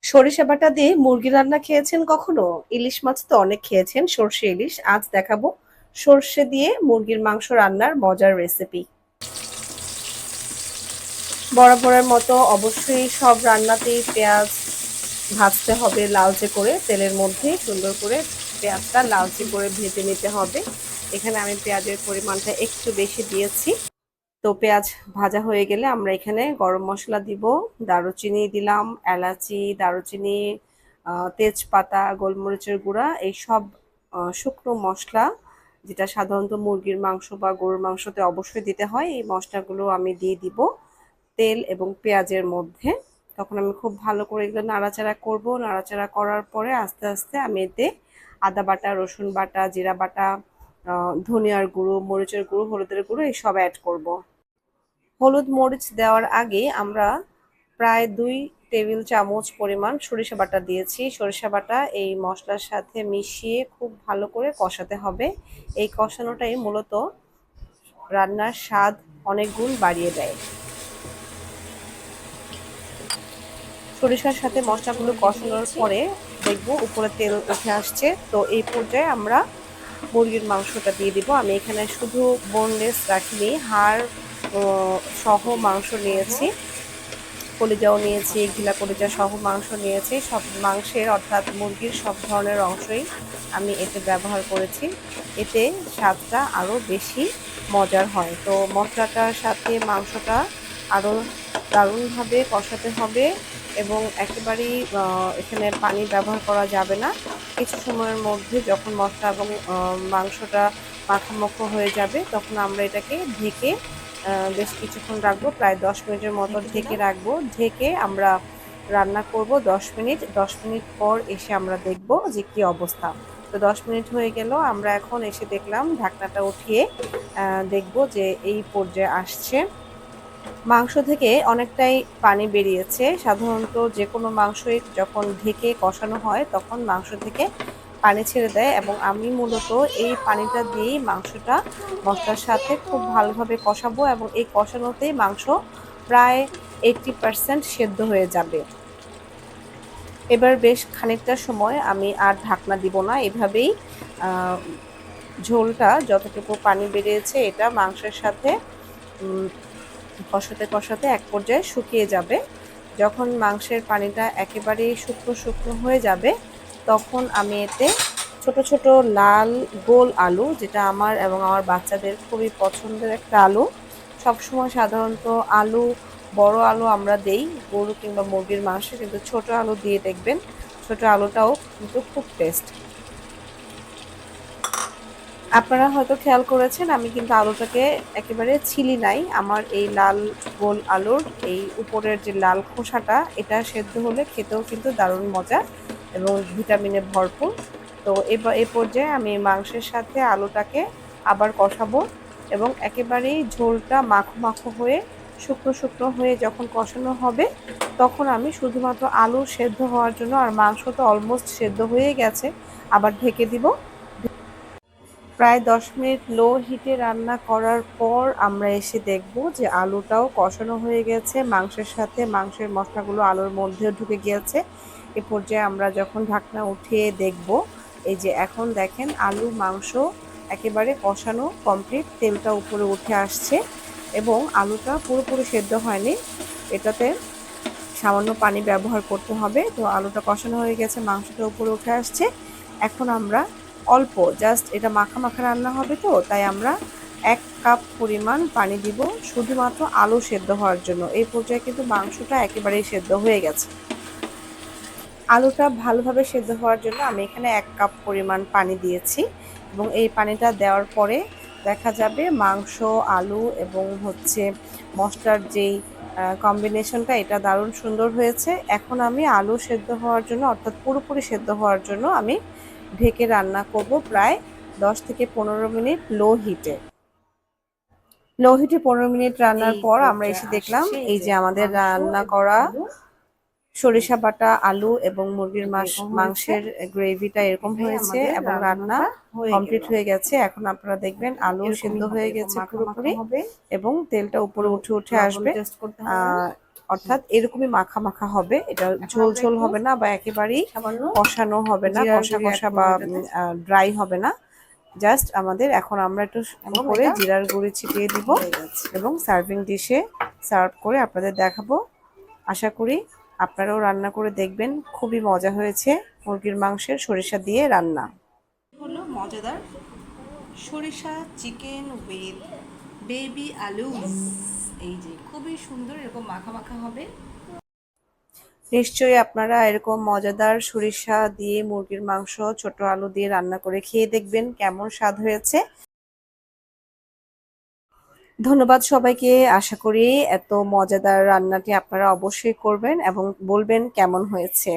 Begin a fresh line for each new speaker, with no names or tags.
সরিষা বাটা দিয়ে মুরগি রান্না খেয়েছেন কখনো? ইলিশ মাছ তো অনেক খেয়েছেন, সর্ষে ইলিশ। আজ দেখাবো সর্ষে দিয়ে মুরগির মাংস রান্নার মজার রেসিপি। বরাবরের মতো অবশ্যই সব রান্নাতেই পেঁয়াজ ভাজতে হবে লালচে করে, তেলের মধ্যে সুন্দর করে পেঁয়াজটা লালচে করে ভেজে নিতে হবে। এখানে আমি পেঁয়াজের পরিমাণটা একটু বেশি দিয়েছি। তো পেঁয়াজ ভাজা হয়ে গেলে আমরা এখানে গরম মসলা দিব, দারুচিনি দিলাম, এলাচি, দারুচিনি, তেজপাতা, গোলমরিচের গুঁড়া, এই সব শুকনো মশলা যেটা সাধারণত মুরগির মাংস বা গরুর মাংসতে অবশ্যই দিতে হয়, এই মশলাগুলো আমি দিয়ে দিব তেল এবং পেঁয়াজের মধ্যে। তখন আমি খুব ভালো করে এগুলো নাড়াচাড়া করব। নাড়াচাড়া করার পরে আস্তে আস্তে আমি এতে আদা বাটা, রসুন বাটা, জিরা বাটা, ধনিয়ার গুঁড়ো, মরিচের গুঁড়ো, হলুদের গুঁড়ো এই সব অ্যাড করব। হলুদ মরিচ দেওয়ার আগে আমরা প্রায় 2 টেবিল চামচ পরিমাণ সরিষা বাটা দিয়েছি। সরিষা বাটা এই মশলার সাথে মিশিয়ে খুব ভালো করে কষাতে হবে। এই কষানোটাই মূলত রান্নার স্বাদ অনেক গুণ বাড়িয়ে দেয়। সরিষার সাথে মশলাগুলো কষানোর পরে দেখব উপরে তেল উঠে আসছে। তো এই পর্যায়ে আমরা মুরগির মাংসটা দিয়ে দিব। আমি এখানে শুধু বোনলেস রাখিনি, হাড় সহ মাংস নিয়েছি, কলিজাও নিয়েছি, ঘিলা কলিজা সহ মাংস নিয়েছি। সব মাংসের অর্থাৎ মুরগির সব ধরনের অংশই আমি এতে ব্যবহার করেছি। এতে স্বাদটা আরও বেশি মজার হয়। তো মশলাটার সাথে মাংসটা আরও দারুণভাবে কষাতে হবে এবং একেবারেই এখানে পানি ব্যবহার করা যাবে না। কিছু সময়ের মধ্যে যখন মশলা এবং মাংসটা মাখামাখো হয়ে যাবে তখন আমরা এটাকে ঢেকে বেশ কিছুক্ষণ রাখবো, প্রায় 10 মিনিটের মতো ঢেকে রাখবো। ঢেকে আমরা রান্না করব 10 মিনিট। 10 মিনিট পর এসে আমরা দেখব যে কি অবস্থা। তো 10 মিনিট হয়ে গেল, আমরা এখন এসে দেখলাম ঢাকনাটা উঠিয়ে দেখব যে এই পর্যায়ে আসছে। মাংস থেকে অনেকটাই পানি বেরিয়েছে। সাধারণত যে কোনো মাংসই যখন ঢেকে কষানো হয় তখন মাংস থেকে পানি ছেড়ে দেয় এবং আমি মূলত এই পানিটা দিয়েই মাংসটা মশলার সাথে খুব ভালোভাবে কষাবো এবং এই কষানোতেই মাংস প্রায় 80% সেদ্ধ হয়ে যাবে। এবার বেশ খানিকটা সময় আমি আর ঢাকনা দিব না, এভাবেই ঝোলটা যতটুকু পানি বেরিয়েছে এটা মাংসের সাথে কষাতে কষাতে এক পর্যায়ে শুকিয়ে যাবে। যখন মাংসের পানিটা একেবারেই শুকনো শুকনো হয়ে যাবে তখন আমি এতে ছোট ছোট লাল গোল আলু, যেটা আমার এবং আমার বাচ্চাদের খুবই পছন্দের একটা আলু। সবসময় সাধারণত আলু, বড় আলু আমরা দেই গরু কিংবা মুরগির মাংসে, কিন্তু ছোট আলু দিয়ে দেখবেন, ছোট আলুটাও কিন্তু খুব টেস্ট। আপনারা হয়তো খেয়াল করেছেন আমি কিন্তু আলুটাকে একেবারে ছিলি নাই। আমার এই লাল গোল আলুর এই উপরের যে লাল খোসাটা, এটা সেদ্ধ হলে খেতেও কিন্তু দারুণ মজা এবং ভিটামিনে ভরপুর। তো এবার এ পর্যায়ে আমি মাংসের সাথে আলুটাকে আবার কষাবো এবং একেবারেই ঝোলটা মাখো মাখো হয়ে শুকনো শুকনো হয়ে যখন কষানো হবে তখন আমি শুধুমাত্র আলু সেদ্ধ হওয়ার জন্য, আর মাংস তো অলমোস্ট সেদ্ধ হয়ে গেছে, আবার ঢেকে দিব। প্রায় 10 মিনিট লো হিটে রান্না করার পর আমরা এসে দেখব যে আলুটাও কষানো হয়ে গেছে মাংসের সাথে, মাংসের মশলাগুলো আলুর মধ্যেও ঢুকে গিয়েছে। এ পর্যায়ে আমরা যখন ঢাকনা উঠিয়ে দেখব, এই যে এখন দেখেন আলু মাংস একেবারে কষানো কমপ্লিট, তেলটা উপরে উঠে আসছে এবং আলুটা পুরোপুরি সেদ্ধ হয়নি, এটাতে সামান্য পানি ব্যবহার করতে হবে। তো আলুটা কষানো হয়ে গেছে, মাংসটা উপরে উঠে আসছে। এখন আমরা অল্প জাস্ট, এটা মাখা মাখা রান্না হবে তো তাই আমরা 1 কাপ পরিমাণ পানি দিব শুধুমাত্র আলু সেদ্ধ হওয়ার জন্য। এই পর্যায়ে কিন্তু মাংসটা একেবারেই সেদ্ধ হয়ে গেছে। আলুটা ভালোভাবে সেদ্ধ হওয়ার জন্য আমি এখানে 1 কাপ পরিমাণ পানি দিয়েছি এবং এই পানিটা দেওয়ার পরে দেখা যাবে মাংস, আলু এবং মশলার যেই কম্বিনেশনটা, এটা দারুণ সুন্দর হয়েছে। এখন আমি আলু সেদ্ধ হওয়ার জন্য অর্থাৎ পুরোপুরি সেদ্ধ হওয়ার জন্য আমি ঢেকে রান্না করব প্রায় 10 থেকে 15 মিনিট লো হিটে। লো হিটে 15 মিনিট রান্নার পর আমরা এসে দেখলাম এই যে আমাদের রান্না করা সরিষা বাটা, আলু এবং মুরগির মাংসের গ্রেভিটা এরকম হয়েছে এবং রান্না কমপ্লিট হয়ে গেছে। এখন আপনারা দেখবেন আলু সেদ্ধ হয়ে গেছে পুরোপুরি এবং তেলটা উপরে উঠে উঠে আসবে। অর্থাৎ এরকমই মাখা মাখা হবে, এটা ঝোল ঝোল হবে না বা একেবারেই কষানো হবে না, কষা কষা বা ড্রাই হবে না। জাস্ট আমাদের এখন আমরা একটু করে জিরার গুঁড়ি ছিটিয়ে দিব এবং সার্ভিং ডিশে সার্ভ করে আপনাদের দেখাবো। আশা করি আপনারাও রান্না করে দেখবেন, খুবই মজা হয়েছে। মুরগির মাংসের সরিষা দিয়ে রান্না হলো মজাদার সরিষা চিকেন উইথ বেবি আলু। এই যে খুবই সুন্দর, এরকম মাখা মাখা হবে। নিশ্চয়ই আপনারা এরকম মজাদার সরিষা দিয়ে মুরগির মাংস ছোট আলু দিয়ে রান্না করে খেয়ে দেখবেন কেমন স্বাদ হয়েছে। ধন্যবাদ সবাইকে। আশা করি এত মজাদার রান্নাটি আপনারা অবশ্যই করবেন এবং বলবেন কেমন হয়েছে।